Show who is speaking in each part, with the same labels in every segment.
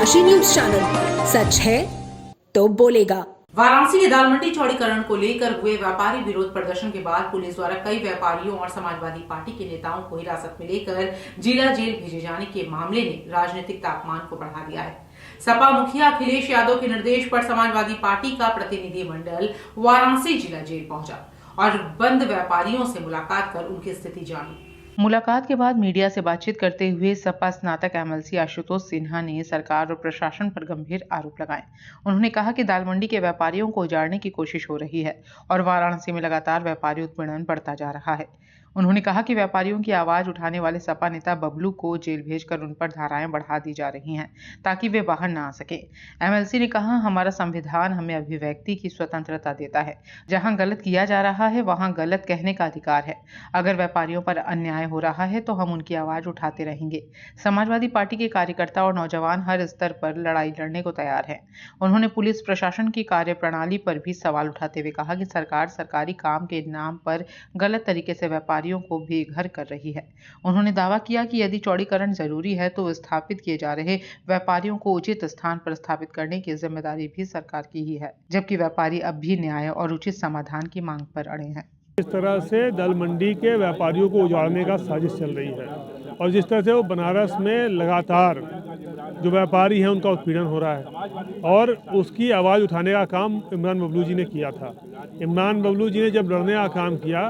Speaker 1: डनकाशी news channel, सच है तो बोलेगा।
Speaker 2: वाराणसी के दाल मंडी चौड़ीकरण को लेकर हुए व्यापारी विरोध प्रदर्शन के बाद पुलिस द्वारा कई व्यापारियों और समाजवादी पार्टी के नेताओं को हिरासत में लेकर जिला जेल भेजे जाने के मामले ने राजनीतिक तापमान को बढ़ा दिया है। सपा मुखिया अखिलेश यादव के निर्देश पर समाजवादी पार्टी का प्रतिनिधिमंडल वाराणसी जिला जेल पहुंचा और बंद व्यापारियों से मुलाकात कर उनकी स्थिति जानी। मुलाकात के बाद मीडिया से बातचीत करते हुए सपा स्नातक एमएलसी आशुतोष सिन्हा ने सरकार और प्रशासन पर गंभीर आरोप लगाए। उन्होंने कहा कि दाल मंडी के व्यापारियों को उजाड़ने की कोशिश हो रही है और वाराणसी में लगातार व्यापारी उत्पीड़न बढ़ता जा रहा है। उन्होंने कहा कि व्यापारियों की आवाज उठाने वाले सपा नेता बबलू को जेल भेजकर उन पर धाराएं बढ़ा दी जा रही हैं ताकि वे बाहर ना आ सके। एमएलसी ने कहा, हमारा संविधान हमें अभिव्यक्ति की स्वतंत्रता देता है। जहां गलत किया जा रहा है वहां गलत कहने का अधिकार है। अगर व्यापारियों पर अन्याय हो रहा है तो हम उनकी आवाज उठाते रहेंगे। समाजवादी पार्टी के कार्यकर्ता और नौजवान हर स्तर पर लड़ाई लड़ने को तैयार है। उन्होंने पुलिस प्रशासन की कार्यप्रणाली पर भी सवाल उठाते हुए कहा कि सरकार सरकारी काम के नाम पर गलत तरीके से व्यापारियों को बेघर कर रही है। उन्होंने दावा किया कि यदि चौड़ीकरण जरूरी है तो स्थापित किए जा रहे व्यापारियों को उचित स्थान पर स्थापित करने की जिम्मेदारी भी सरकार की ही है, जबकि व्यापारी अब भी न्याय और उचित समाधान की मांग पर अड़े हैं।
Speaker 3: इस तरह से दाल मंडी के व्यापारियों को उजाड़ने का साजिश चल रही है और जिस तरह से वो बनारस में लगातार जो व्यापारी हैं उनका उत्पीड़न हो रहा है और उसकी आवाज़ उठाने का काम इमरान बबलू जी ने किया था। इमरान बबलू जी ने जब लड़ने का काम किया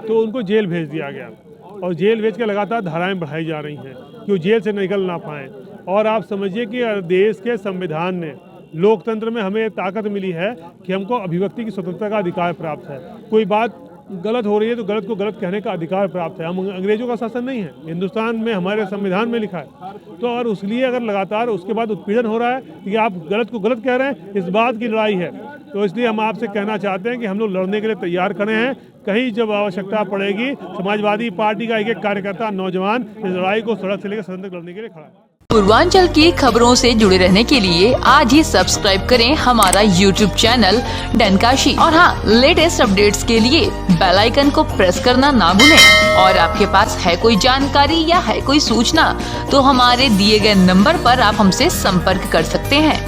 Speaker 3: तो उनको जेल भेज दिया गया और जेल भेज के लगातार धाराएं बढ़ाई जा रही हैं कि वो जेल से निकल ना पाएँ। और आप समझिए कि देश के संविधान ने, लोकतंत्र में हमें ताकत मिली है कि हमको अभिव्यक्ति की स्वतंत्रता का अधिकार प्राप्त है। कोई बात गलत हो रही है तो गलत को गलत कहने का अधिकार प्राप्त है। हम अंग्रेजों का शासन नहीं है, हिंदुस्तान में हमारे संविधान में लिखा है। तो और उसलिए अगर लगातार उसके बाद उत्पीड़न हो रहा है कि आप गलत को गलत कह रहे हैं, इस बात की लड़ाई है। तो इसलिए हम आपसे कहना चाहते हैं कि हम लोग लड़ने के लिए तैयार खड़े हैं। कहीं जब आवश्यकता पड़ेगी समाजवादी पार्टी का एक कार्यकर्ता नौजवान इस लड़ाई को सड़क से लेकर सदन तक लड़ने के लिए खड़ा है।
Speaker 4: पूर्वांचल की खबरों से जुड़े रहने के लिए आज ही सब्सक्राइब करें हमारा YouTube चैनल डनकाशी और हाँ, लेटेस्ट अपडेट्स के लिए बेल आइकन को प्रेस करना ना भूलें। और आपके पास है कोई जानकारी या है कोई सूचना तो हमारे दिए गए नंबर पर आप हमसे संपर्क कर सकते हैं।